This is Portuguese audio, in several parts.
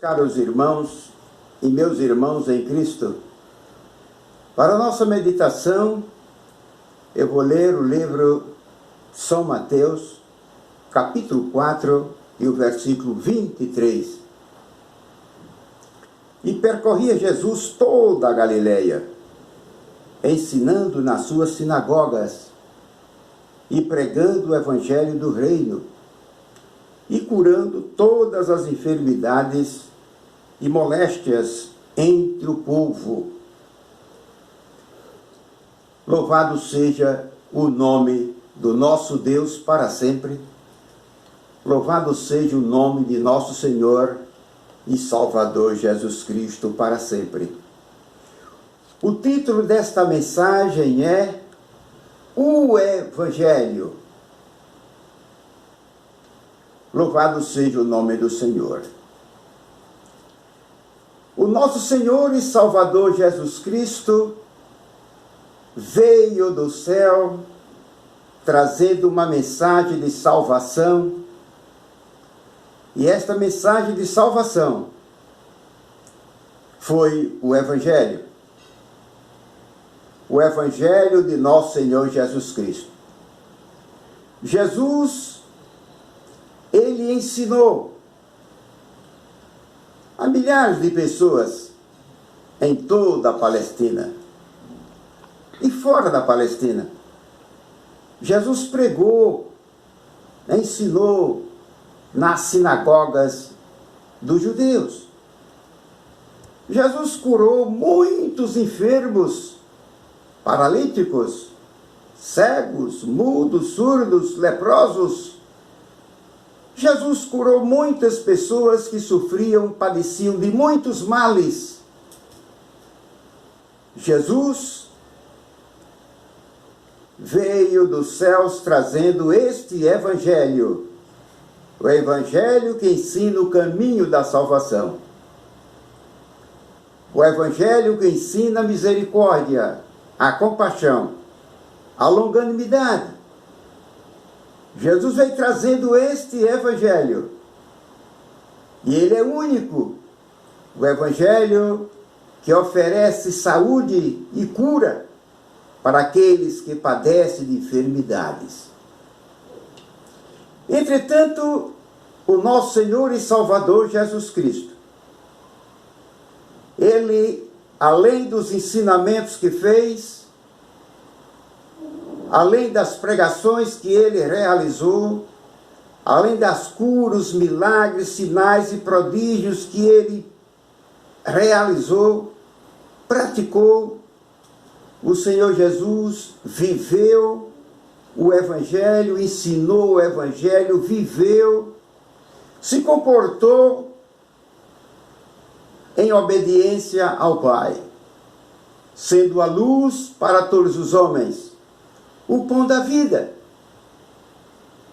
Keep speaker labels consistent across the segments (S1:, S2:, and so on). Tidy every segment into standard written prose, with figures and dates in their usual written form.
S1: Caros irmãos e meus irmãos em Cristo, para a nossa meditação, eu vou ler o livro São Mateus, capítulo 4 e o versículo 23. E percorria Jesus toda a Galileia, ensinando nas suas sinagogas e pregando o evangelho do reino e curando todas as enfermidades e moléstias entre o povo. Louvado seja o nome do nosso Deus para sempre. Louvado seja o nome de nosso Senhor e Salvador Jesus Cristo para sempre. O título desta mensagem é O Evangelho. Louvado seja o nome do Senhor. O nosso Senhor e Salvador Jesus Cristo veio do céu trazendo uma mensagem de salvação. E esta mensagem de salvação foi o Evangelho. O Evangelho de nosso Senhor Jesus Cristo. Jesus, ele ensinou a milhares de pessoas em toda a Palestina e fora da Palestina. Jesus pregou, ensinou nas sinagogas dos judeus. Jesus curou muitos enfermos, paralíticos, cegos, mudos, surdos, leprosos. Jesus curou muitas pessoas que sofriam, padeciam de muitos males. Jesus veio dos céus trazendo este Evangelho, o Evangelho que ensina o caminho da salvação. O Evangelho que ensina a misericórdia, a compaixão, a longanimidade. Jesus veio trazendo este Evangelho. E ele é único. O Evangelho que oferece saúde e cura para aqueles que padecem de enfermidades. Entretanto, o nosso Senhor e Salvador Jesus Cristo, ele, além dos ensinamentos que fez, além das pregações que ele realizou, além das curas, milagres, sinais e prodígios que ele realizou, praticou, o Senhor Jesus viveu o Evangelho, ensinou o Evangelho, viveu, se comportou em obediência ao Pai, sendo a luz para todos os homens, o pão da vida.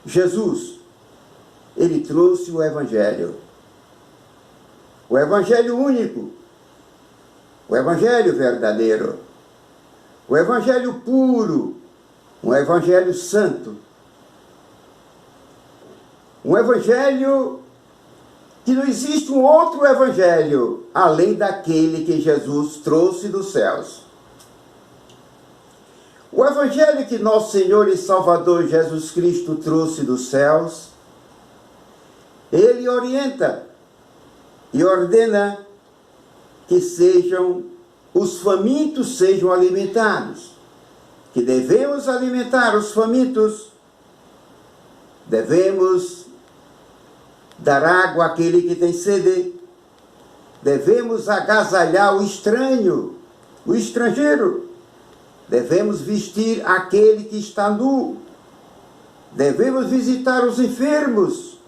S1: Jesus, ele trouxe o Evangelho único, o Evangelho verdadeiro, o Evangelho puro, um Evangelho santo, um Evangelho que não existe um outro Evangelho além daquele que Jesus trouxe dos céus. O Evangelho que nosso Senhor e Salvador Jesus Cristo trouxe dos céus, ele orienta e ordena que os famintos sejam alimentados, que devemos alimentar os famintos, devemos dar água àquele que tem sede, devemos agasalhar o estranho, o estrangeiro, devemos vestir aquele que está nu, devemos visitar os enfermos,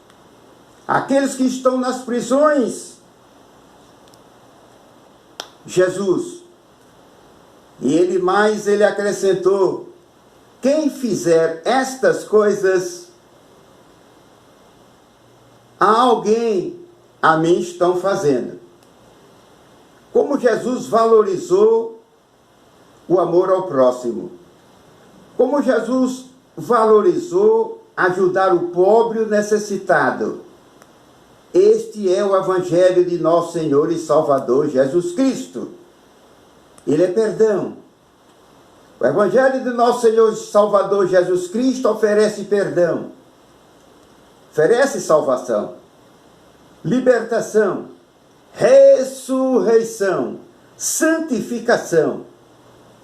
S1: aqueles que estão nas prisões. Jesus, e ele acrescentou: quem fizer estas coisas a alguém, a mim estão fazendo. Como Jesus valorizou o amor ao próximo, como Jesus valorizou ajudar o pobre e o necessitado, Este é o Evangelho de nosso Senhor e Salvador Jesus Cristo. Ele é perdão. O Evangelho de nosso Senhor e Salvador Jesus Cristo oferece perdão, oferece salvação, libertação, ressurreição, santificação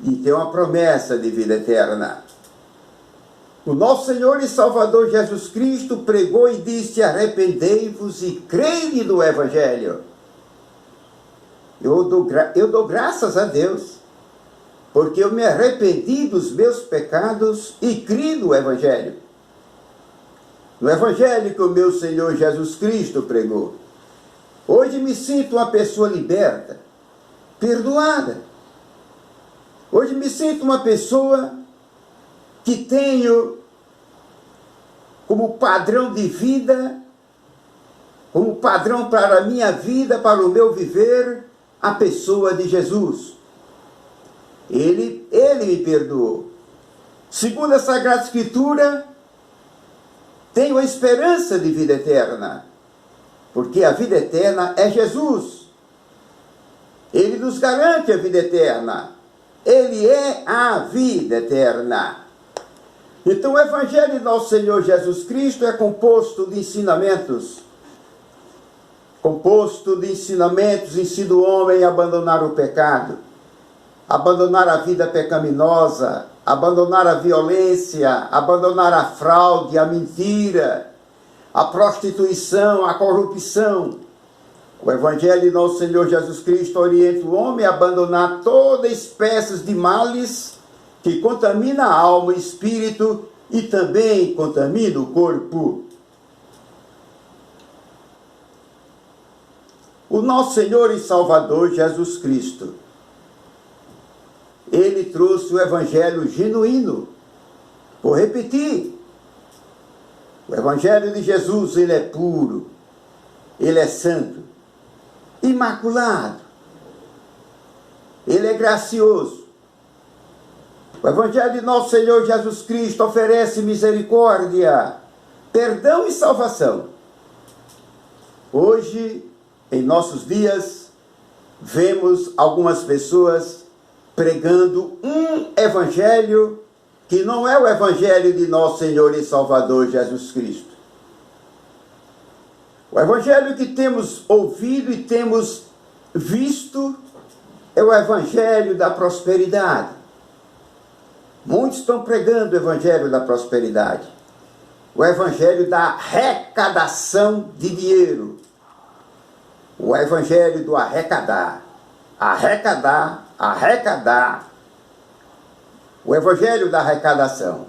S1: e tem uma promessa de vida eterna. O nosso Senhor e Salvador Jesus Cristo pregou e disse: arrependei-vos e crede no Evangelho. Eu dou graças a Deus, porque eu me arrependi dos meus pecados e criei no Evangelho. No Evangelho que o meu Senhor Jesus Cristo pregou. Hoje me sinto uma pessoa liberta, perdoada. Hoje me sinto uma pessoa que tenho como padrão de vida, como padrão para a minha vida, para o meu viver, a pessoa de Jesus. Ele me perdoou. Segundo a Sagrada Escritura, tenho a esperança de vida eterna, porque a vida eterna é Jesus. Ele nos garante a vida eterna. Ele é a vida eterna. Então o Evangelho de nosso Senhor Jesus Cristo é composto de ensinamentos. Ensina o homem a abandonar o pecado, abandonar a vida pecaminosa, abandonar a violência, abandonar a fraude, a mentira, a prostituição, a corrupção. O Evangelho de nosso Senhor Jesus Cristo orienta o homem a abandonar toda espécie de males que contamina a alma e o espírito e também contamina o corpo. O nosso Senhor e Salvador Jesus Cristo, Ele trouxe o Evangelho genuíno. Vou repetir. O Evangelho de Jesus, ele é puro, ele é santo, imaculado, ele é gracioso. O Evangelho de nosso Senhor Jesus Cristo oferece misericórdia, perdão e salvação. Hoje, em nossos dias, vemos algumas pessoas pregando um evangelho que não é o Evangelho de nosso Senhor e Salvador Jesus Cristo. O Evangelho que temos ouvido e temos visto é o Evangelho da prosperidade. Muitos estão pregando o Evangelho da prosperidade, o Evangelho da arrecadação de dinheiro, o Evangelho do arrecadar, o Evangelho da arrecadação.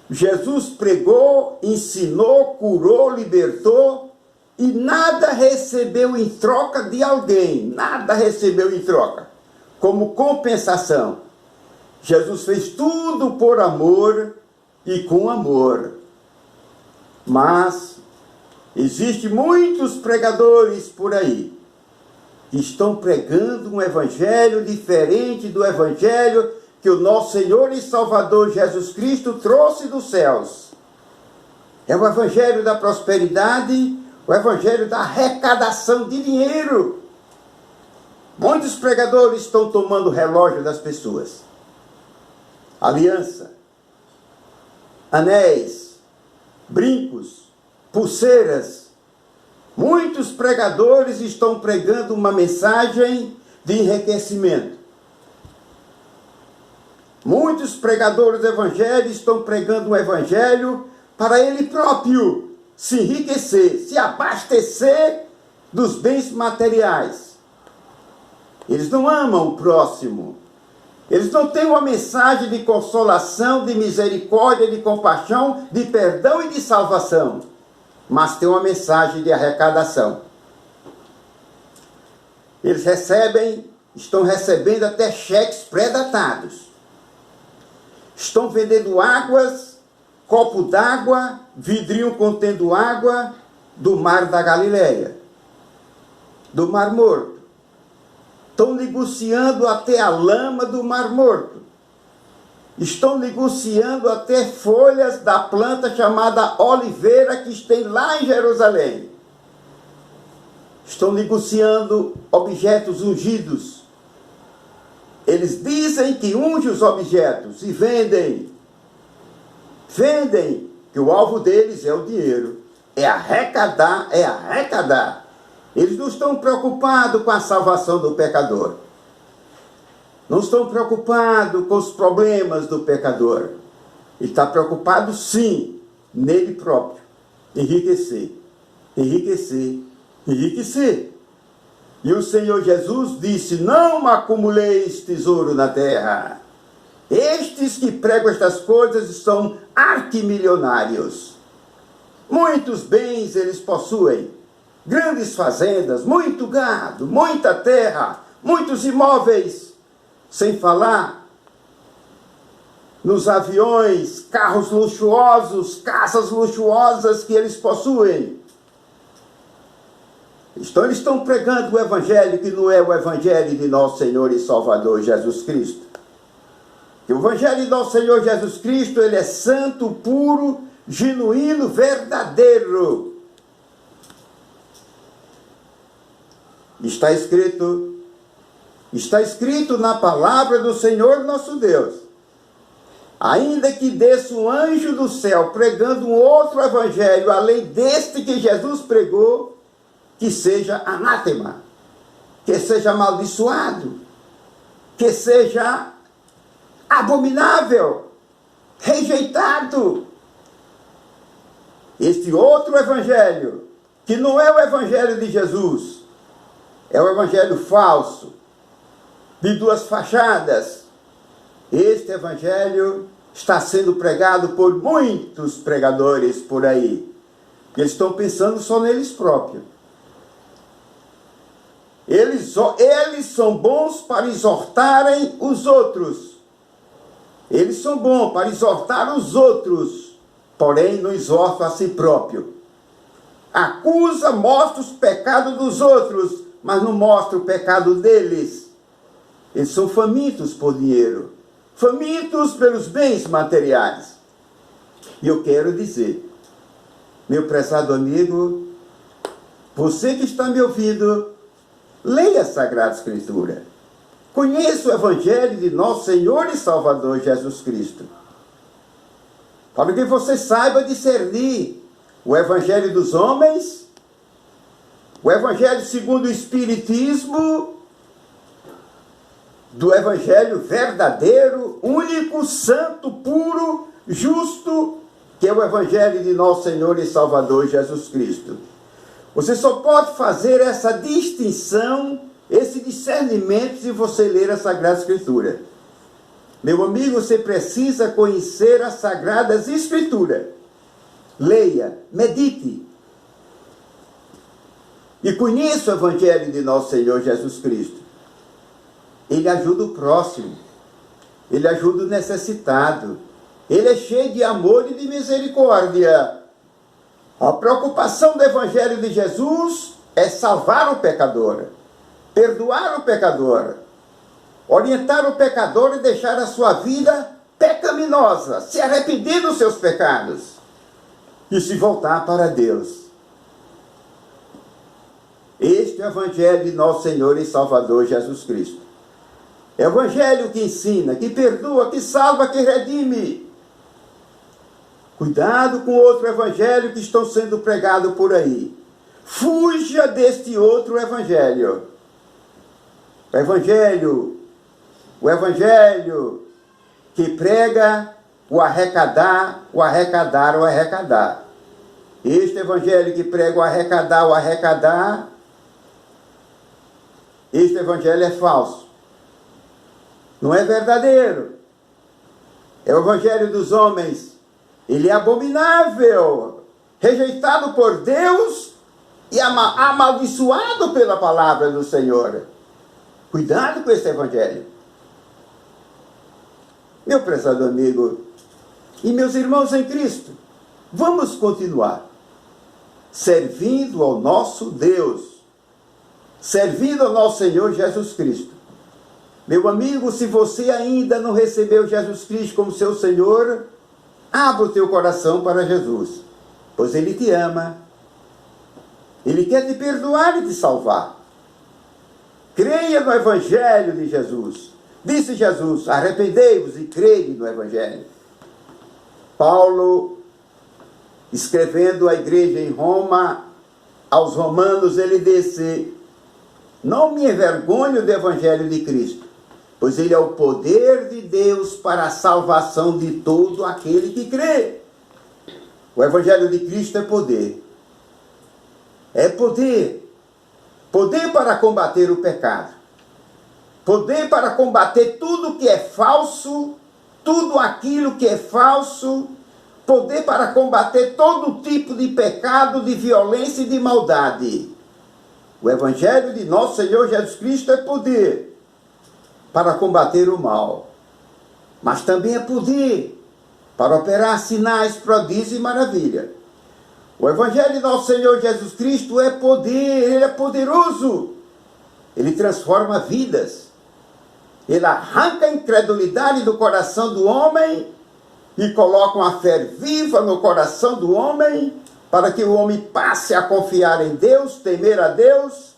S1: Jesus pregou, ensinou, curou, libertou e nada recebeu em troca de alguém, nada recebeu em troca, como compensação. Jesus fez tudo por amor e com amor. Mas existem muitos pregadores por aí que estão pregando um evangelho diferente do evangelho que o nosso Senhor e Salvador Jesus Cristo trouxe dos céus. É o evangelho da prosperidade, o evangelho da arrecadação de dinheiro. Muitos pregadores estão tomando o relógio das pessoas. Aliança, anéis, brincos, pulseiras. Muitos pregadores estão pregando uma mensagem de enriquecimento. Muitos pregadores do evangelho estão pregando um evangelho para ele próprio se enriquecer, se abastecer dos bens materiais. Eles não amam o próximo. Eles não têm uma mensagem de consolação, de misericórdia, de compaixão, de perdão e de salvação, mas têm uma mensagem de arrecadação. Eles estão recebendo até cheques pré-datados. Estão vendendo águas, copo d'água, vidrinho contendo água do mar da Galileia, do Mar Morto. Estão negociando até a lama do Mar Morto. Estão negociando até folhas da planta chamada oliveira que tem lá em Jerusalém. estão negociando objetos ungidos. Eles dizem que ungem os objetos e vendem. Vendem, que o alvo deles é o dinheiro. É arrecadar, é arrecadar. Eles não estão preocupados com a salvação do pecador. Não estão preocupados com os problemas do pecador. Ele está preocupado, sim, nele próprio. Enriquecer, enriquecer, enriquecer. E o Senhor Jesus disse: não acumuleis tesouro na terra. Estes que pregam estas coisas são arquimilionários. Muitos bens eles possuem, grandes fazendas, muito gado, muita terra, muitos imóveis, sem falar nos aviões, carros luxuosos, casas luxuosas que eles possuem. Então eles estão pregando o evangelho que não é o evangelho de nosso Senhor e Salvador Jesus Cristo. Que o evangelho de nosso Senhor Jesus Cristo, ele é santo, puro, genuíno, verdadeiro. Está escrito na palavra do Senhor nosso Deus: ainda que desça um anjo do céu pregando um outro evangelho além deste que Jesus pregou, que seja anátema, que seja amaldiçoado, que seja abominável, rejeitado. Este outro evangelho, que não é o evangelho de Jesus, é o evangelho falso, de duas fachadas. Este evangelho está sendo pregado por muitos pregadores por aí, que eles estão pensando só neles próprios. Eles são bons para exortarem os outros. Eles são bons para exortar os outros, porém não exortam a si próprio. Acusa, mostra os pecados dos outros, mas não mostra o pecado deles. Eles são famintos por dinheiro, famintos pelos bens materiais. E eu quero dizer, meu prezado amigo, você que está me ouvindo, leia a Sagrada Escritura. Conheça o Evangelho de nosso Senhor e Salvador Jesus Cristo, para que você saiba discernir o Evangelho dos homens, o Evangelho segundo o Espiritismo, do Evangelho verdadeiro, único, santo, puro, justo, que é o Evangelho de nosso Senhor e Salvador Jesus Cristo. Você só pode fazer essa distinção, esse discernimento, se você ler a Sagrada Escritura. Meu amigo, você precisa conhecer as Sagradas Escrituras. Leia, medite. E conheça o Evangelho de nosso Senhor Jesus Cristo. Ele ajuda o próximo. Ele ajuda o necessitado. Ele é cheio de amor e de misericórdia. A preocupação do Evangelho de Jesus é salvar o pecador, perdoar o pecador, orientar o pecador e deixar a sua vida pecaminosa, se arrepender dos seus pecados e se voltar para Deus. Este é o Evangelho de nosso Senhor e Salvador Jesus Cristo. É o Evangelho que ensina, que perdoa, que salva, que redime. Cuidado com outro evangelho que estão sendo pregado por aí. Fuja deste outro evangelho. O evangelho que prega o arrecadar, o arrecadar, o arrecadar. Este evangelho que prega o arrecadar, este evangelho é falso. Não é verdadeiro. É o evangelho dos homens. Ele é abominável, rejeitado por Deus e amaldiçoado pela palavra do Senhor. Cuidado com esse evangelho. Meu prezado amigo e meus irmãos em Cristo, vamos continuar servindo ao nosso Deus, servindo ao nosso Senhor Jesus Cristo. Meu amigo, se você ainda não recebeu Jesus Cristo como seu Senhor, abra o teu coração para Jesus, pois Ele te ama Ele quer te perdoar e te salvar. Creia no Evangelho de Jesus. Disse Jesus: arrependei-vos e crede no Evangelho. Paulo, escrevendo à igreja em Roma, aos romanos, ele disse: não me envergonho do Evangelho de Cristo, pois ele é o poder de Deus para a salvação de todo aquele que crê. O Evangelho de Cristo é poder. É poder. Poder para combater o pecado. Poder para combater tudo que é falso, tudo aquilo que é falso. Poder para combater todo tipo de pecado, de violência e de maldade. O Evangelho de nosso Senhor Jesus Cristo é poder para combater o mal. Mas também é poder para operar sinais, prodígios e maravilha. O Evangelho de nosso Senhor Jesus Cristo é poder, ele é poderoso. Ele transforma vidas. Ele arranca a incredulidade do coração do homem e coloca uma fé viva no coração do homem, para que o homem passe a confiar em Deus, temer a Deus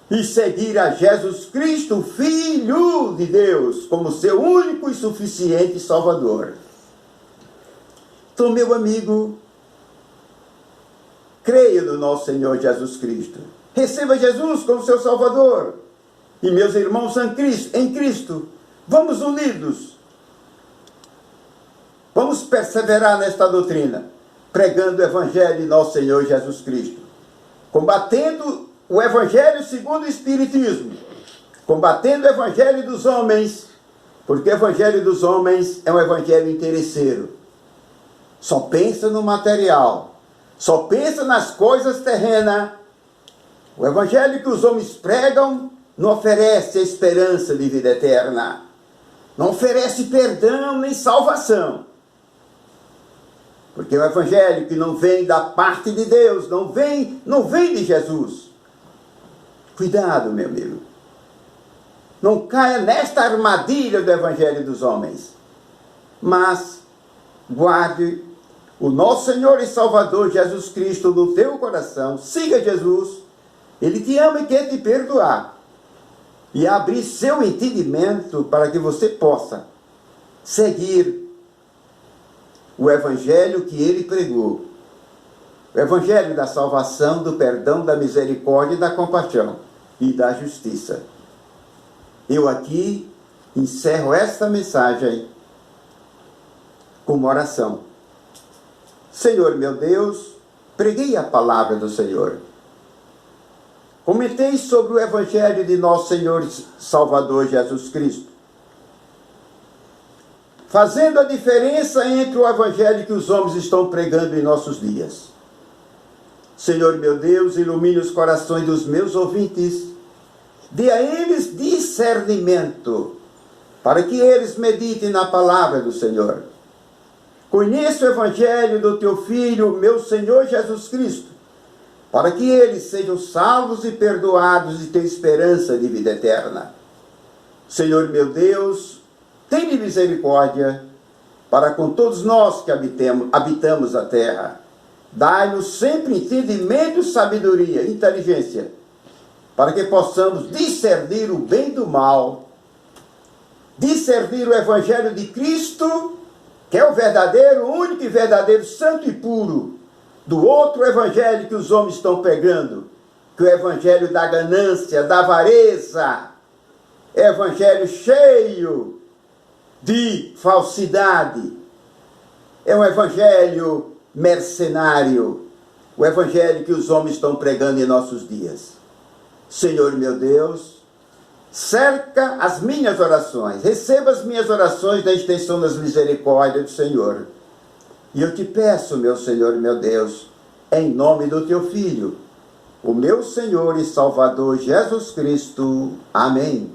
S1: e seguir a Jesus Cristo, Filho de Deus, como seu único e suficiente Salvador. Então, meu amigo, creia no nosso Senhor Jesus Cristo. Receba Jesus como seu Salvador. E meus irmãos em Cristo, vamos unidos. Vamos perseverar nesta doutrina, pregando o Evangelho de nosso Senhor Jesus Cristo. Combatendo o Evangelho segundo o Espiritismo. Combatendo o Evangelho dos homens, porque o Evangelho dos homens é um Evangelho interesseiro. Só pensa no material. Só pensa nas coisas terrenas. O Evangelho que os homens pregam não oferece a esperança de vida eterna. Não oferece perdão nem salvação. Porque o Evangelho que não vem da parte de Deus, não vem de Jesus. Cuidado, meu amigo. Não caia nesta armadilha do Evangelho dos homens. Mas guarde o nosso Senhor e Salvador Jesus Cristo no teu coração. Siga Jesus. Ele te ama e quer te perdoar. E abrir seu entendimento para que você possa seguir o Evangelho que ele pregou. O Evangelho da salvação, do perdão, da misericórdia e da compaixão e da justiça. Eu aqui encerro esta mensagem com uma oração. Senhor meu Deus, preguei a palavra do Senhor. Comentei sobre o Evangelho de nosso Senhor e Salvador Jesus Cristo, fazendo a diferença entre o Evangelho que os homens estão pregando em nossos dias. Senhor meu Deus, ilumine os corações dos meus ouvintes, dê a eles discernimento, para que eles meditem na palavra do Senhor. Conheça o Evangelho do teu Filho, meu Senhor Jesus Cristo, para que eles sejam salvos e perdoados e tenham esperança de vida eterna. Senhor meu Deus, tenha misericórdia para com todos nós que habitamos a terra. Dai-nos sempre entendimento, sabedoria, inteligência, para que possamos discernir o bem do mal, discernir o Evangelho de Cristo, que é o verdadeiro, único e verdadeiro, santo e puro, do outro Evangelho que os homens estão pregando, que é o Evangelho da ganância, da avareza, Evangelho cheio de falsidade, é um Evangelho mercenário, o Evangelho que os homens estão pregando em nossos dias. Senhor meu Deus, cerca as minhas orações, receba as minhas orações da extensão das misericórdias do Senhor. E eu te peço, meu Senhor e meu Deus, em nome do teu Filho, o meu Senhor e Salvador Jesus Cristo. Amém.